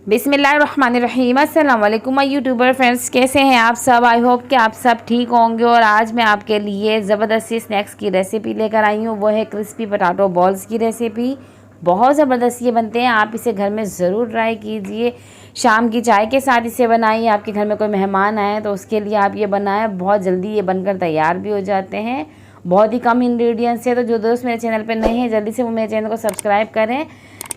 बिस्मिल्लाहिर्रहमानिर्रहीम। अस्सलाम वालेकुम माय यूट्यूबर फ्रेंड्स, कैसे हैं आप सब। आई होप कि आप सब ठीक होंगे। और आज मैं आपके लिए ज़बरदस्ती स्नैक्स की रेसिपी लेकर आई हूँ। वो है क्रिस्पी पोटैटो बॉल्स की रेसिपी। बहुत ज़बरदस्त ये बनते हैं, आप इसे घर में ज़रूर ट्राई कीजिए। शाम की चाय के साथ इसे बनाइए। आपके घर में कोई मेहमान आए तो उसके लिए आप ये बनाएं, बहुत जल्दी ये बनकर तैयार भी हो जाते हैं। बहुत ही कम इंग्रेडिएंट्स है। तो जो दोस्त मेरे चैनल पर नए हैं जल्दी से वो मेरे चैनल को सब्सक्राइब करें,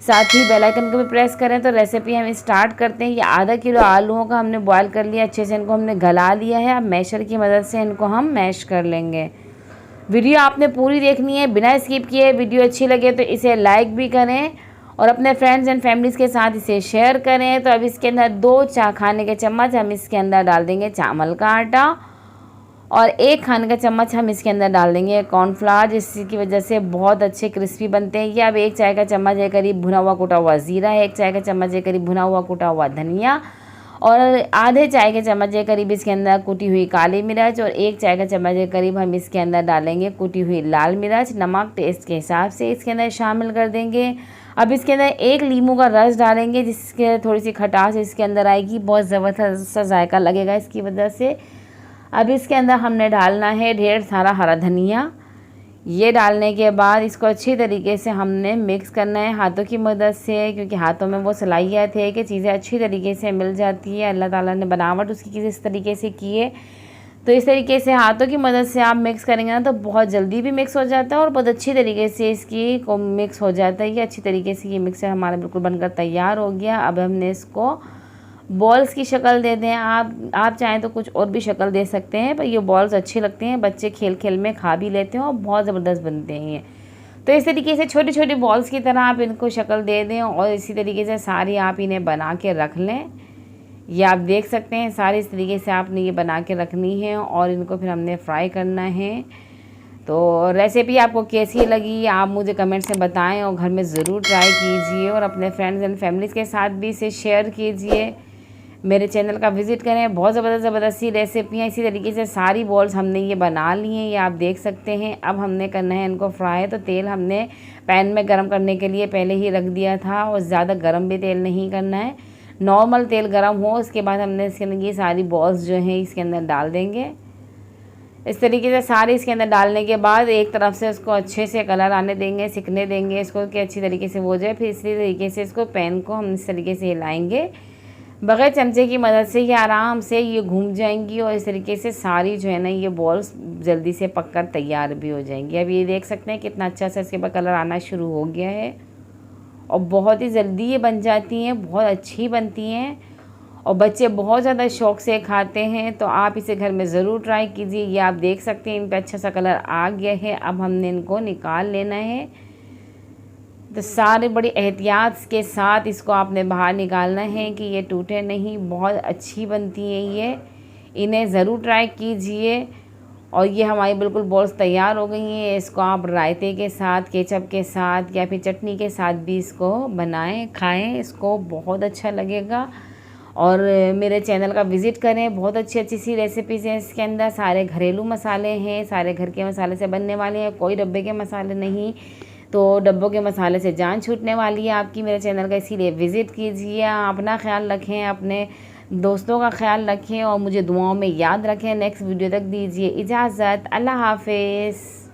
साथ ही बेल आइकन को भी प्रेस करें। तो रेसिपी हम स्टार्ट करते हैं। ये आधा किलो आलूओं का हमने बॉयल कर लिया, अच्छे से इनको हमने गला लिया है। अब मैशर की मदद से इनको हम मैश कर लेंगे। वीडियो आपने पूरी देखनी है बिना स्किप किए। वीडियो अच्छी लगे तो इसे लाइक भी करें और अपने फ्रेंड्स एंड फैमिलीज़ के साथ इसे शेयर करें। तो अब इसके अंदर 2 खाने के चम्मच हम इसके अंदर डाल देंगे चावल का आटा, और 1 खाने का चम्मच हम इसके अंदर डाल देंगे कॉर्नफ्लावर, जिसकी वजह से बहुत अच्छे क्रिस्पी बनते हैं ये। अब 1 चाय का चम्मच है करीब भुना हुआ कुटा हुआ ज़ीरा है, 1 चाय का चम्मच है करीब भुना हुआ कुटा हुआ धनिया, और आधे चाय के चम्मच है करीब इसके अंदर कुटी हुई काली मिर्च, और 1 चाय का चम्मच है करीब हम इसके अंदर डालेंगे कुटी हुई लाल मिर्च। नमक टेस्ट के हिसाब से इसके अंदर शामिल कर देंगे। अब इसके अंदर 1 नींबू का रस डालेंगे, जिसके थोड़ी सी खटास इसके अंदर आएगी, बहुत ज़बरदस्त सा जायका लगेगा इसकी वजह से। अब इसके अंदर हमने डालना है ढेर सारा हरा धनिया। ये डालने के बाद इसको अच्छी तरीके से हमने मिक्स करना है हाथों की मदद से, क्योंकि हाथों में वो सलाहियत है कि चीज़ें अच्छी तरीके से मिल जाती है। अल्लाह ताला ने बनावट उसकी किस तरीके से की है, तो इस तरीके से हाथों की मदद से आप मिक्स करेंगे ना तो बहुत जल्दी भी मिक्स हो जाता है और बहुत अच्छी तरीके से इसकी को मिक्स हो जाता है। ये अच्छी तरीके से ये मिक्सर हमारा बिल्कुल बनकर तैयार हो गया। अब हमने इसको बॉल्स की शक्ल दे दें। आप चाहें तो कुछ और भी शक्ल दे सकते हैं, पर ये बॉल्स अच्छे लगते हैं, बच्चे खेल खेल में खा भी लेते हैं और बहुत ज़बरदस्त बनते हैं ये। तो इस तरीके से छोटी छोटी बॉल्स की तरह आप इनको शक्ल दे दें और इसी तरीके से सारी आप इन्हें बना के रख लें। ये आप देख सकते हैं सारी इस तरीके से आपने ये बना के रखनी है और इनको फिर हमने फ्राई करना है। तो रेसिपी आपको कैसी लगी आप मुझे कमेंट से बताएं और घर में ज़रूर ट्राई कीजिए और अपने फ्रेंड्स एंड फैमिलीज़ के साथ भी इसे शेयर कीजिए। मेरे चैनल का विज़िट करें, बहुत ज़बरदस्त सी रेसिपियाँ इसी तरीके से सारी बॉल्स हमने ये बना ली हैं, ये आप देख सकते हैं। अब हमने करना है इनको फ्राई। तो तेल हमने पैन में गरम करने के लिए पहले ही रख दिया था और ज़्यादा गरम भी तेल नहीं करना है, नॉर्मल तेल गरम हो। उसके बाद हमने इसके अंदर ये सारी बॉल्स जो हैं इसके अंदर डाल देंगे। इस तरीके से सारे इसके अंदर डालने के बाद एक तरफ से उसको अच्छे से कलर आने देंगे, सिकने देंगे इसको कि अच्छी तरीके से हो जाए। फिर इसी तरीके से इसको पैन को हम इस तरीके से हिलाएंगे, बगैर चमचे की मदद से ये आराम से ये घूम जाएंगी और इस तरीके से सारी जो है ना ये बॉल्स जल्दी से पककर तैयार भी हो जाएंगी। अब ये देख सकते हैं कितना अच्छा सा इसके ऊपर कलर आना शुरू हो गया है और बहुत ही जल्दी ये बन जाती हैं, बहुत अच्छी बनती हैं और बच्चे बहुत ज़्यादा शौक़ से खाते हैं। तो आप इसे घर में ज़रूर ट्राई कीजिए। ये आप देख सकते हैं इन पर अच्छा सा कलर आ गया है। अब हमने इनको निकाल लेना है। तो सारे बड़ी एहतियात के साथ इसको आपने बाहर निकालना है कि ये टूटे नहीं, बहुत अच्छी बनती है ये। इन्हें ज़रूर ट्राई कीजिए। और ये हमारी बिल्कुल बॉल्स तैयार हो गई हैं। इसको आप रायते के साथ, केचप के साथ या फिर चटनी के साथ भी इसको बनाएं, खाएं, इसको बहुत अच्छा लगेगा। और मेरे चैनल का विज़िट करें, बहुत अच्छी अच्छी सी रेसिपीज़ हैं इसके अंदर। सारे घरेलू मसाले हैं, सारे घर के मसाले से बनने वाले हैं, कोई डब्बे के मसाले नहीं। तो डब्बों के मसाले से जान छूटने वाली है आपकी मेरे चैनल का, इसीलिए विज़िट कीजिए। अपना ख्याल रखें, अपने दोस्तों का ख्याल रखें और मुझे दुआओं में याद रखें। नेक्स्ट वीडियो तक दीजिए इजाज़त। अल्लाह हाफ़िज़।